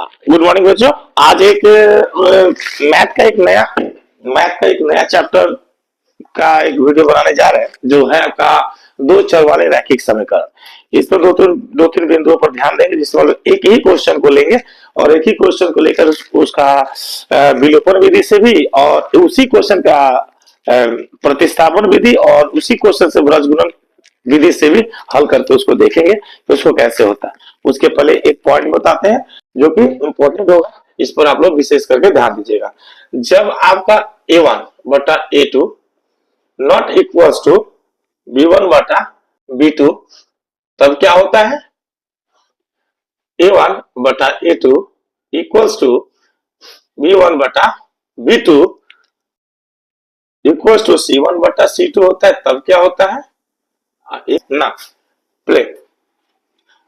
Good morning बच्चों। आज एक मैथ का एक नया चैप्टर का एक वीडियो बनाने जा रहे हैं जो है आपका दो चर वाले रैखिक समीकरण। इस पर दो तीन बिंदुओं पर ध्यान देंगे जिसमें हम लोग एक ही क्वेश्चन को लेंगे और एक ही क्वेश्चन को लेकर उसका विलोपन विधि से भी और उसी क्वेश्चन का प्रतिस्थापन विधि और उसी क्वेश्चन से ब्रजगुणन विधि से भी हल करके उसको देखेंगे कि उसको कैसे होता है। उसके पहले एक पॉइंट बताते हैं जो कि इंपॉर्टेंट होगा, इस पर आप लोग विशेष करके ध्यान दीजिएगा। जब आपका a1 बटा a2 not equals to b1 बटा b2, तब क्या होता है? a1 बटा a2 इक्वल्स टू b1 बटा b2 इक्वल्स टू c1 बटा c2 होता है। तब क्या होता है? ना प्ले।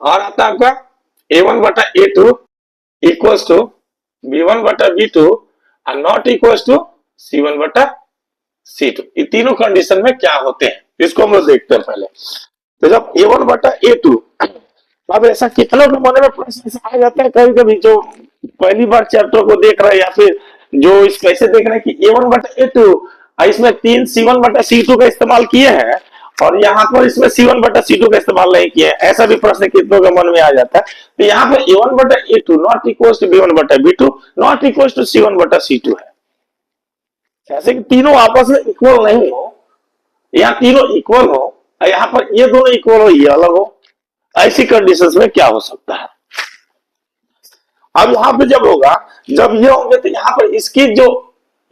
और आता है आपका a1 बटा a2 इक्वल्स टू b1 बटा b2 और नॉट इक्वल्स टू c1 बटा c2। ये तीनों कंडीशन में क्या होते हैं इसको हम लोग देखते हैं पहले। तो जब a1 बटा a2, अब ऐसा कितनों के मन में प्रश्न आ जाता है कभी कभी जो पहली बार चैप्टर को देख रहे हैं या फिर जो इस कैसे देख रहे हैं कि a1 बटा a2 इसमें तीन c1 बटा c2 का इस्तेमाल किए हैं और यहाँ पर इसमें c1 बटा c2 का इस्तेमाल नहीं किया है। ऐसा भी प्रश्न कितनों के मन में आ जाता है। तो यहाँ पर a1 बटा a2 not equal to b1 बटा b2 not equal to c1 बटा c2 है। ऐसे कि तीनों आपस में इक्वल नहीं हो, यहाँ तीनों इक्वल हो, यहाँ पर ये दोनों इक्वल हो, ये अलग हो। ऐसी कंडीशंस में क्या हो सकता है? अब यहाँ पे जब होगा, जब ये होंगे तो यहाँ पर इसकी जो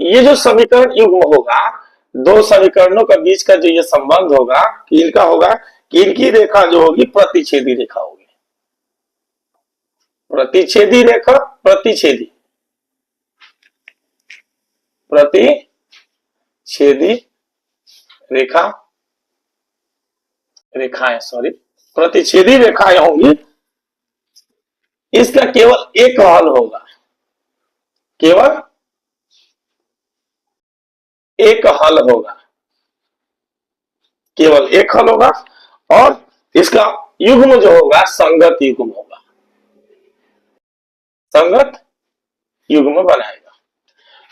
ये जो समीकरण युग्म होगा, दो समीकरणों के बीच का जो ये संबंध होगा कि इनका होगा कि इनकी रेखा जो होगी प्रतिच्छेदी रेखा होगी। प्रतिच्छेदी रेखा प्रतिच्छेदी रेखा रेखाएं सॉरी प्रतिच्छेदी रेखाएं होंगी। इसका केवल एक हल होगा, केवल एक हल होगा, केवल एक हल होगा और इसका युग्म जो होगा संगत युग्म होगा, संगत युग्म बनाएगा।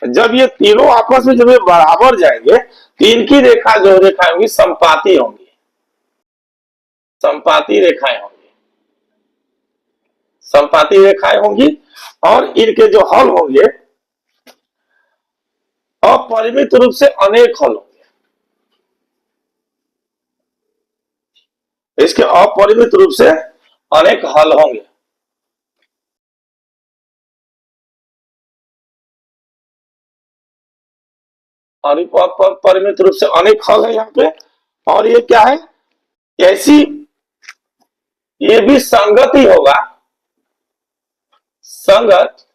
जब ये तीनों आपस में जब ये बराबर जाएंगे तो इनकी रेखा जो रेखाएं होंगी संपाती होंगी, संपाती रेखाएं होंगी, संपाती रेखाएं होंगी और इनके जो हल होंगे अपरिमित रूप से अनेक हल होंगे। इसके अपरिमित रूप से अनेक हल होंगे। और परिमित रूप से अनेक हल है यहाँ पे। और ये क्या है? ऐसी ये भी संगत ही होगा, संगत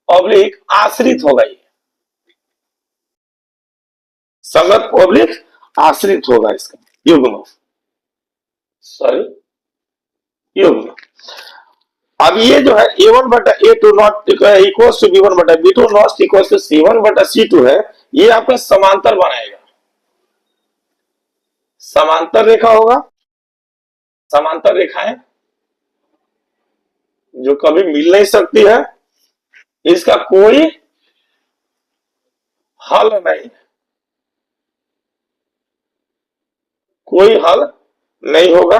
ऑब्लिक आश्रित होगा, ये संगत ऑब्लिक आश्रित होगा इसका युग्म, सॉरी युग्म। अब ये जो है a1 बटा a2 not equal to b1 बटा b2 not equal to c1 बटा c2 है, ये आपका समांतर बनाएगा, समांतर रेखा होगा। समांतर रेखाएं जो कभी मिल नहीं सकती है, इसका कोई हल नहीं, कोई हल नहीं होगा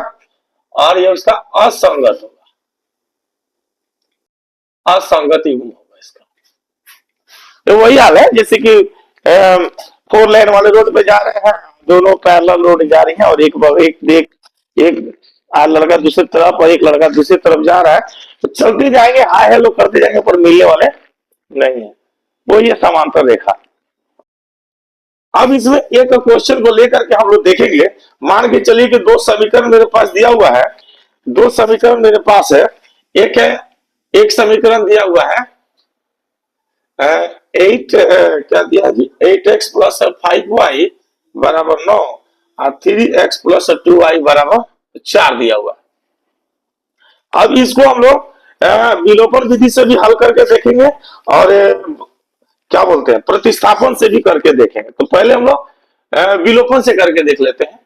और ये उसका असंगत होगा, असंगत युग्म होगा इसका। तो वही हाल है जैसे कि 4 लेन वाले रोड पे जा रहे हैं, दोनों पैरेलल रोड जा रही हैं और एक लड़का दूसरी तरफ और एक लड़का दूसरी तरफ जा रहा है, तो चलते जाएंगे, हाय हेलो करते जाएंगे पर मिलने वाले नहीं है। वो ये समांतर रेखा। अब इसमें एक क्वेश्चन को लेकर के हम लोग देखेंगे। मान के चलिए कि दो समीकरण मेरे पास दिया हुआ है, दो समीकरण मेरे पास है। एक है, एक समीकरण दिया हुआ है 8 क्या दिया जी, 8x प्लस 5y बराबर 9 और 3x प्लस 2y बराबर 4 दिया हुआ। अब इसको हम लोग विलोपन विधि से भी हल करके देखेंगे और क्या बोलते हैं प्रतिस्थापन से भी करके देखेंगे। तो पहले हम लोग विलोपन से करके देख लेते हैं।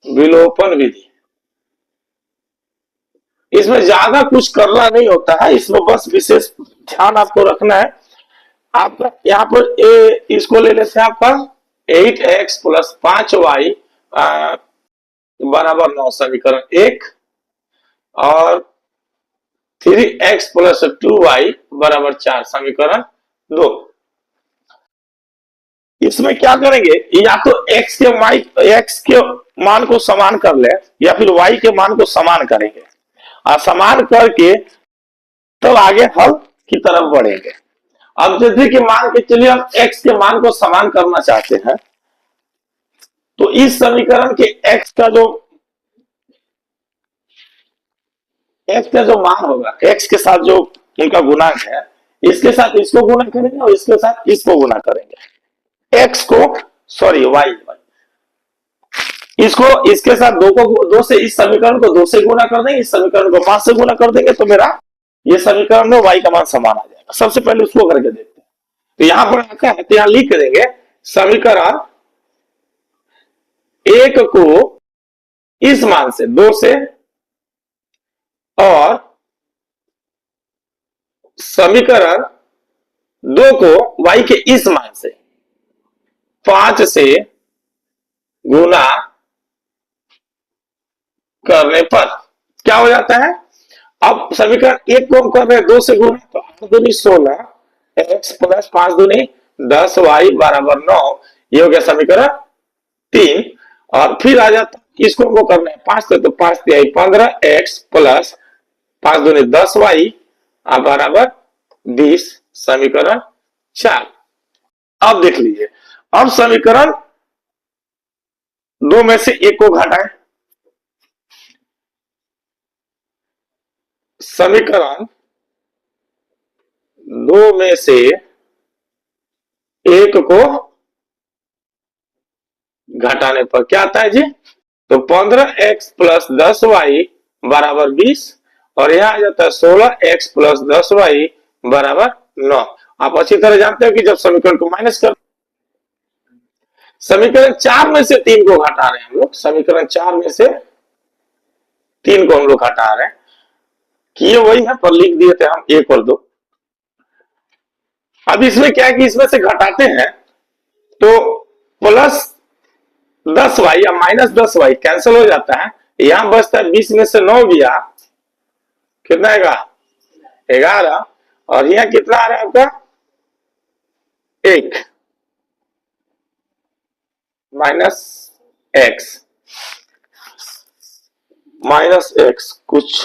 विलोपन विधि, इसमें ज्यादा कुछ करना नहीं होता है, इसमें बस विशेष ध्यान आपको रखना है। आपका यहाँ पर इसको ले लेते हैं आपका 8x प्लस 5y बराबर 9 समीकरण एक, और 3x प्लस 2y बराबर 4 समीकरण दो। इसमें क्या करेंगे, या तो x के मान को समान कर ले, या फिर y के मान को समान करेंगे, और समान करके तब आगे हल की तरफ बढ़ेंगे। अब जैसे कि मान के चलिए हम x के मान को समान करना चाहते हैं, तो इस समीकरण के x का जो मान होगा, x के साथ जो उनका गुणांक है, इसके साथ इसको गुना करेंगे और इसके साथ इसको गुना करेंगे। x को सॉरी y, इसको इसके साथ दो से इस समीकरण को 2 से गुना कर देंगे, इस समीकरण को 5 से गुना कर देंगे, तो मेरा ये समीकरण में y का मान समान आ जाएगा। सबसे पहले उसको करके देखते हैं। तो यहां पर आता है, तो यहां लिख देंगे समीकरण एक को इस मान से 2 से, और समीकरण 2 को y के इस मान से 5 से गुना करने पर क्या हो जाता है। अब समीकरण एक को हम कर रहे हैं 2 से गुना, तो 8 दूनी 16, x प्लस 5 दूनी 10, y बराबर 9, ये हो गया समीकरण 3। और फिर आ जाता इसको हमको करना है 5 से, तो 5 तिहाई 15, x प्लस 5 दूनी 10 y बराबर 20 समीकरण 4। अब देख लीजिए, अब समीकरण 2 में से एक को घटाएं, समीकरण 2 में से एक को घटाने पर क्या आता है जी, तो 15x प्लस 10y बराबर 20, और यहां आ जाता है 16x प्लस 10y बराबर 9। आप अच्छी तरह जानते हो कि जब समीकरण को माइनस कर, समीकरण 4 में से 3 को घटा रहे हैं हम लोग, समीकरण 4 में से 3 को हम लोग घटा रहे हैं, किए वही है पर लिख दिए थे हम 1 और 2। अब इसमें क्या है कि इसमें से घटाते हैं तो प्लस 10y या माइनस 10y कैंसिल हो जाता है, यहां बचता है 20 में से 9 गया, कितना आएगा 11, और यहाँ कितना आ रहा है आपका 1 माइनस एक्स कुछ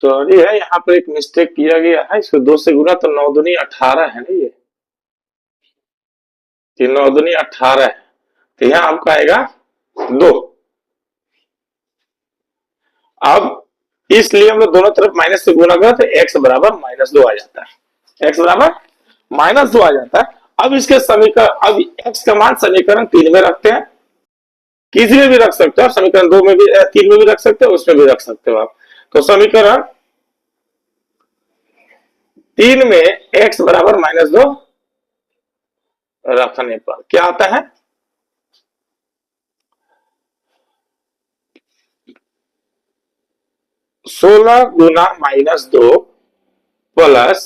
सॉरी है, यहाँ पर एक मिस्टेक किया गया है, इसको 2 से गुना, तो 9 दूनी 18 है ना, ये 9 दूनी 18 है, तो यहाँ आपका आएगा 2। अब इसलिए हम लोग दोनों तरफ माइनस से गुना करते, एक्स बराबर -2 आ जाता है, एक्स बराबर -2 आ जाता है। अब इसके समीकरण, अब एक्स का मान समीकरण 3 में रखते हैं, किसी में भी रख सकते हो, समीकरण 2 में भी 3 में भी रख सकते हो, उसमें भी रख सकते हो आप। तो समीकरण 3 में x बराबर -2 रखने पर क्या आता है, 16 गुना -2 प्लस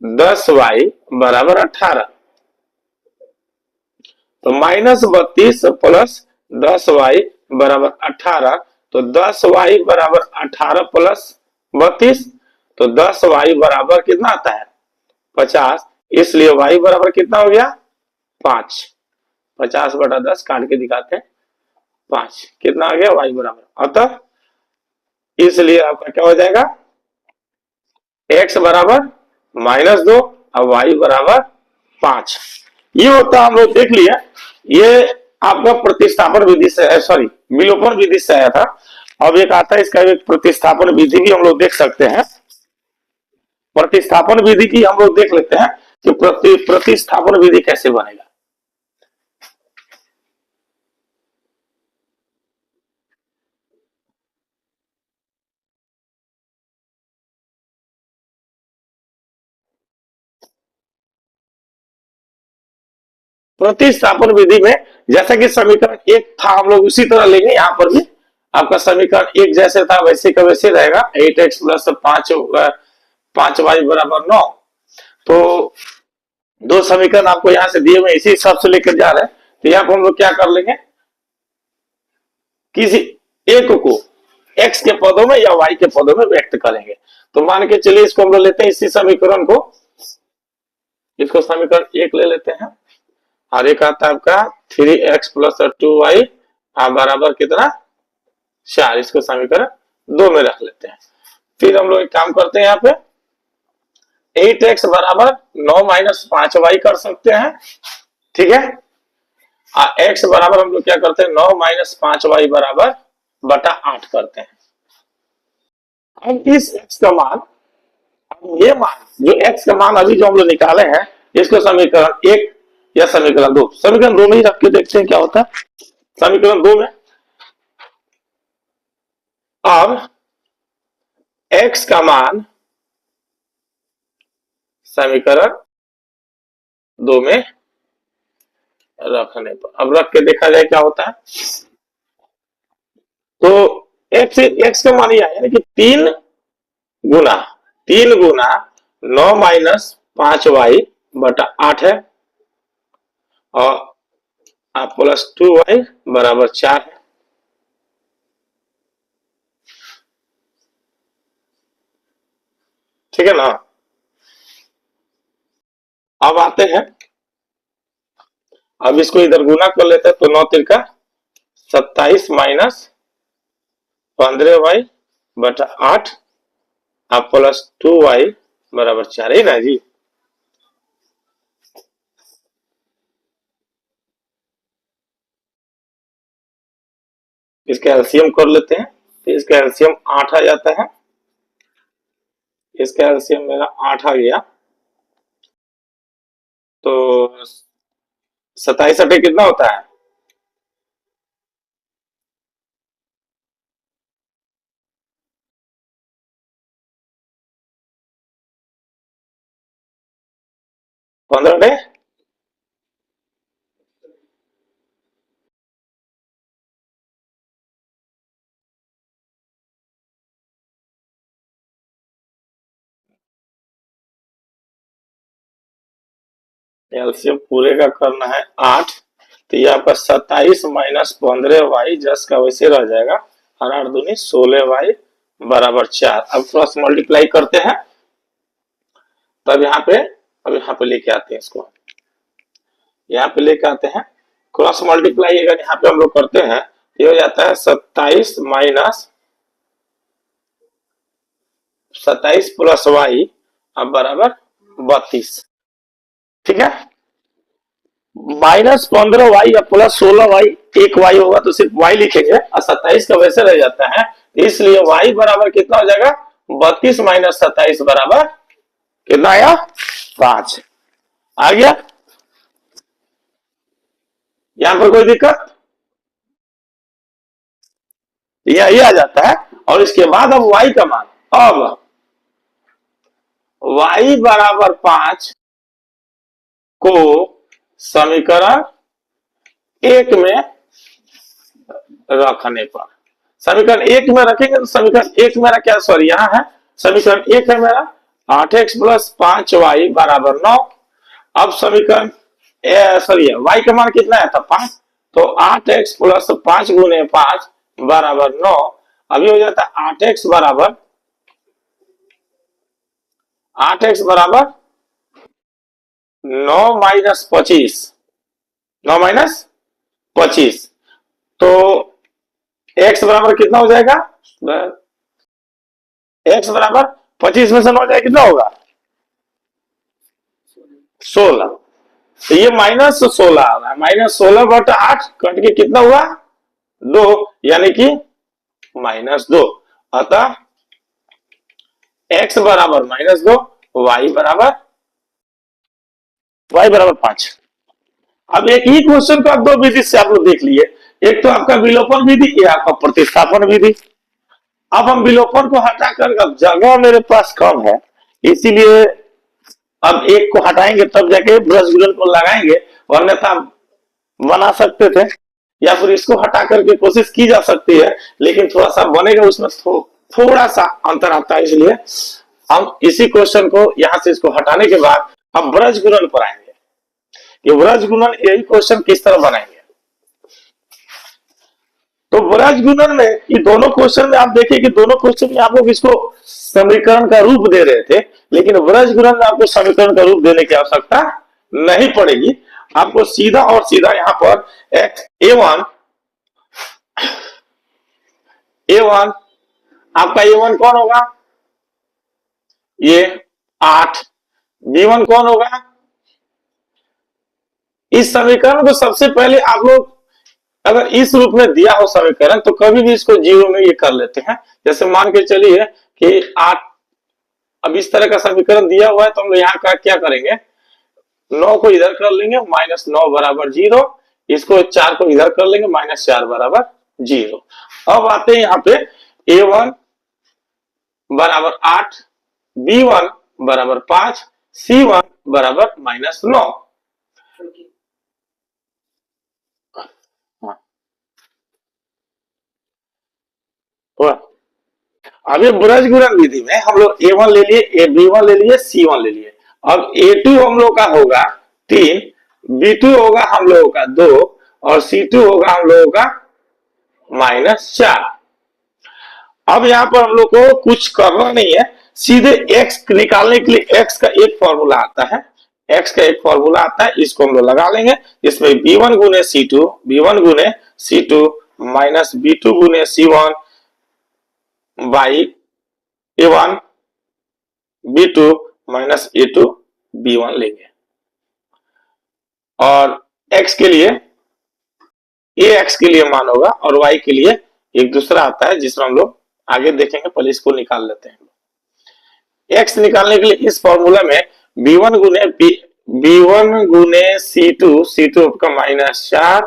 10y बराबर 18, तो -32 प्लस 10y बराबर 18, तो 10y बराबर 18 प्लस 32, तो 10y बराबर कितना आता है 50, इसलिए y बराबर कितना हो गया 5। 50/10 काट के दिखाते हैं 5, कितना आ गया y बराबर, अतः इसलिए आपका क्या हो जाएगा x बराबर -2 और y बराबर 5। ये होता हम लोग देख लिया, ये आपका प्रतिस्थापन विधि से, सॉरी विलोपन विधि से आया था। अब एक आता है इसका एक प्रतिस्थापन विधि भी हम लोग देख सकते हैं, प्रतिस्थापन विधि की हम लोग देख लेते हैं कि प्रतिस्थापन विधि कैसे बनेगा। प्रतिस्थापन विधि में जैसा कि समीकरण एक था हम लोग उसी तरह लेंगे, यहाँ पर भी आपका समीकरण एक जैसे था वैसे का वैसे रहेगा। 8x प्लस 5y बराबर 9। तो दो समीकरण आपको यहाँ से दिए हुए इसी हिसाब से लेकर जा रहे हैं। तो यहाँ पर हम लोग क्या कर लेंगे, किसी एक को x के पदों में या y के पदों में व्यक्त करेंगे। तो मान के चलिए इसको हम लोग लेते हैं इसी समीकरण को, इसको समीकरण एक ले लेते हैं और एक आता है आपका 3x प्लस 2y बराबर कितना 4। इसको समीकरण 2 में रख लेते हैं। फिर हम लोग एक काम करते हैं, यहाँ पे 8x बराबर 9 माइनस 5y कर सकते हैं, ठीक है। x बराबर हम लोग क्या करते हैं 9 माइनस 5y बराबर बटा 8 करते हैं। अब इस x का मान, ये मान जो x का मान अभी जो हम लोग निकाले हैं इसको समीकरण एक या समीकरण 2, समीकरण 2 में ही रख के देखते हैं क्या होता है। समीकरण 2 में अब x का मान समीकरण 2 में रखने पर अब रख के देखा जाए क्या होता है। तो x का मान यह है कि 3 गुना 9 माइनस 5y बटा 8 है और प्लस 2y बराबर 4 है। ठीक है ना। अब आते हैं, अब इसको इधर गुना कर लेते हैं। तो 9 तिरका 27 माइनस 15y बटा 8 प्लस 2y बराबर 4 है ना जी। इसका एलसीएम कर लेते हैं। तो इसका एलसीएम 8 आ जाता है, इसका एलसीएम मेरा 8 आ गया। तो 27 कितना होता है, पंद्रह एलसीएम पूरे का करना है 8। तो ये आपका 27 माइनस 15y जस का वैसे रह जाएगा और 8 दूनी 16y बराबर 4। अब क्रॉस मल्टीप्लाई करते हैं, तब यहाँ पे अब यहाँ पे लेके आते हैं, इसको यहाँ पे लेके आते हैं। क्रॉस मल्टीप्लाई अगर यहाँ पे हम लोग करते हैं ये हो जाता है 27 माइनस 27 प्लस y अब बराबर 32। ठीक है, माइनस 15y या प्लस 16y, एक y होगा तो सिर्फ y लिखेंगे और 27 का वैसे रह जाता है। इसलिए y बराबर कितना हो जाएगा 32 माइनस 27 बराबर कितना आया 5 आ गया। यहां पर कोई दिक्कत, यही आ जाता है। और इसके बाद अब y का मान, अब y बराबर 5 को समीकरण एक में रखने पर, समीकरण एक में रखेंगे तो समीकरण एक मेरा क्या, सॉरी यहां है समीकरण एक है मेरा 8x प्लस 5y बराबर 9। अब समीकरण सॉरी y का मान कितना है था 5, तो 8x प्लस 5 गुने 5 बराबर 9। अभी हो जाता है 8x बराबर 9 माइनस 25, 9 माइनस 25। तो x बराबर कितना हो जाएगा, x बराबर 25 में से 9 जाए कितना होगा 16। तो ये माइनस 16 आ रहा है, माइनस 16 बटा 8 कट के कितना हुआ 2, यानी कि माइनस 2। अतः x बराबर माइनस 2, y बराबर 5। अब एक ही क्वेश्चन को आप दो विधि से आप लोग देख लिए, एक तो आपका विलोपन विधि, ये आपका प्रतिस्थापन विधि। अब हम विलोपन को हटाकर, अब जगह मेरे पास कम है इसीलिए अब एक को हटाएंगे तब जाके ब्रश गुलन को लगाएंगे, वरना बना सकते थे, या फिर इसको हटा करके कोशिश की जा सकती है, लेकिन थोड़ा सा बनेगा उसमें थोड़ा सा अंतर आता है। इसलिए हम इसी क्वेश्चन को यहां से इसको हटाने के बाद हम ब्रज गुणन पर आएंगे। ये ब्रज गुणन यही क्वेश्चन किस तरह बनाएंगे। तो ब्रज गुणन में ये दोनों क्वेश्चन में आप देखिए कि दोनों क्वेश्चन में आप लोग इसको समीकरण का रूप दे रहे थे, लेकिन ब्रज गुणन में आपको समीकरण का रूप देने की आवश्यकता नहीं पड़ेगी। आपको सीधा और सीधा यहाँ पर एक्स ए वन आपका ए1 कौन होगा, ये 8। बी1 कौन होगा। इस समीकरण को सबसे पहले आप लोग अगर इस रूप में दिया हो समीकरण, तो कभी भी इसको जीरो में ये कर लेते हैं। जैसे मान के चलिए कि 8, अब इस तरह का समीकरण दिया हुआ है, तो हम यहाँ का क्या करेंगे, 9 को इधर कर लेंगे, -9 बराबर 0। इसको 4 को इधर कर लेंगे, -4 बराबर 0। अब आते हैं यहाँ पे a1 बराबर 8, b1 बराबर 5, c1 बराबर -9। अब ये ब्रज गुणन विधि में हम लोग a1 ले लिए, b1 ले लिए, c1 ले लिए। अब a2 हम लोग का होगा 3, b2 होगा हम लोगों का 2 और c2 होगा हम लोगों का -4। अब यहाँ पर हम लोग को कुछ करना नहीं है, सीधे x निकालने के लिए x का एक फॉर्मूला आता है, x का एक फॉर्मूला आता है, इसको हम लोग लगा लेंगे। इसमें b1 गुने c2, b1 गुने c2 माइनस b2 गुने c1 by a1 b2 minus a2 b1 लेंगे। और x के लिए ax के लिए मान होगा और y के लिए एक दूसरा आता है जिसमें हम लोग आगे देखेंगे, पहले इसको निकाल लेते हैं। x निकालने के लिए इस फॉर्मूला में b1 गुने c2 आपका -4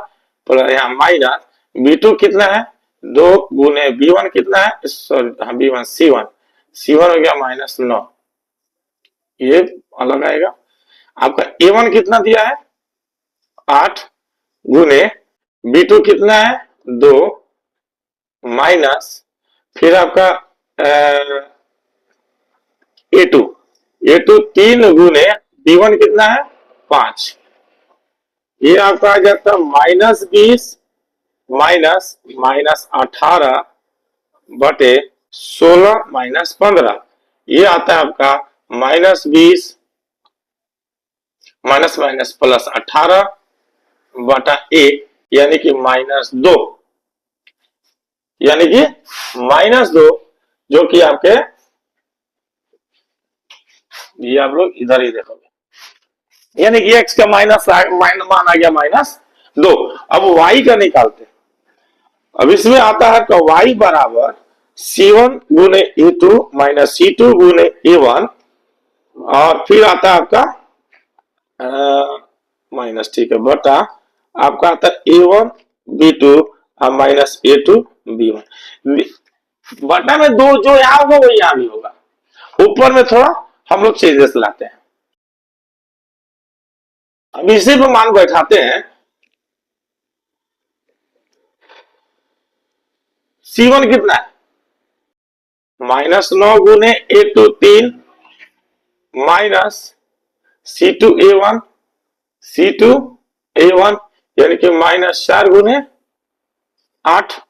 प्लस यहाँ माइनस b2 कितना है 2 गुने b1 कितना है, सॉरी b1 c1 हो गया -9, ये अलग आएगा। आपका a1 कितना दिया है 8 गुने b2 कितना है 2 माइनस फिर आपका a2 3 गुने b1 कितना है 5, ये आपका आ जाता है -20 -18 बटे 16 -15, ये आता है आपका -20 माइनस प्लस 18 बटा 1 यानी कि -2, यानी कि -2 जो कि आपके ये आप लोग इधर ही देखोगे, यानी कि x का मान आ गया -2। अब y का निकालते हैं। अब इसमें आता है तो y बराबर c1 गुने a2 माइनस c2 गुने a1 और फिर आता है आपका माइनस, ठीक है, बटा आपका आता है a1 b2 minus a2 b1। बटा में 2 जो यहाँ होगा वो यहाँ भी होगा, ऊपर में थोड़ा हम लोग चेंजेस लाते हैं। अब इसी पे मान बैठाते हैं। c1 कितना है -9 गुने a2 3 माइनस c2 a1 यानी कि -4 गुने 8,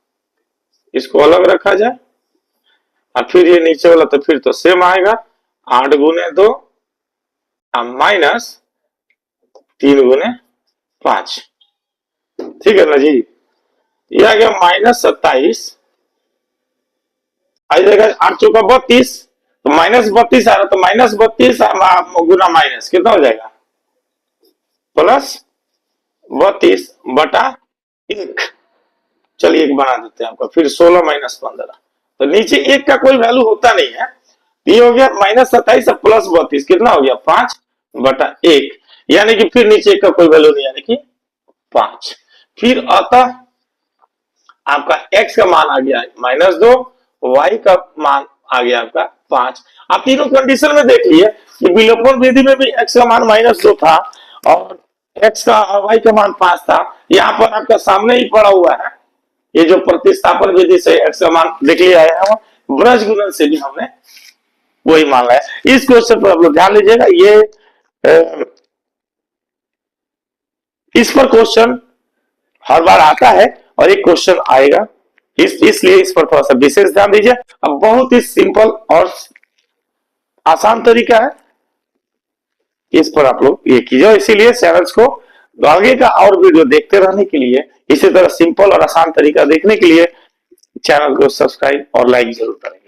इसको अलग रखा जाए और फिर ये नीचे वाला तो फिर तो सेम आएगा 8 गुने 2 माइनस 3 गुने 5, ठीक है ना जी। ये आ गया -27, आ जाएगा 8 चौका 32, तो -32 आ रहा, तो -32 गुना माइनस कितना हो जाएगा +32 बटा 1, चलिए 1 बना देते हैं आपका, फिर 16 -15, तो नीचे 1 का कोई वैल्यू होता नहीं है, ये हो गया -27 प्लस 32 कितना हो गया 5 बटा 1, यानी कि फिर नीचे 1 का कोई वैल्यू नहीं, यानी कि 5। फिर अतः आपका x का मान आ गया -2, y का मान आ गया आपका 5। आप तीनों कंडीशन में देख लिए कि विलोपन विधि में भी x का मान -2 था और x का और y का मान 5 था, यहाँ पर आपका सामने ही पड़ा हुआ है, ये जो प्रतिस्थापन विधि से x का मान लिख लिया है, ब्रज गुणन से भी हमने वही मान लिया। इस क्वेश्चन पर आप लोग ध्यान लीजिएगा, ये इस पर क्वेश्चन हर बार आता है और एक क्वेश्चन आएगा, इसलिए इस पर थोड़ा सा विशेष ध्यान दीजिए। अब बहुत ही सिंपल और आसान तरीका है, इस पर आप लोग ये कीजिए। इसीलिए चैनल्स को आगे का और वीडियो देखते रहने के लिए, इसी तरह सिंपल और आसान तरीका देखने के लिए चैनल को सब्सक्राइब और लाइक जरूर करें।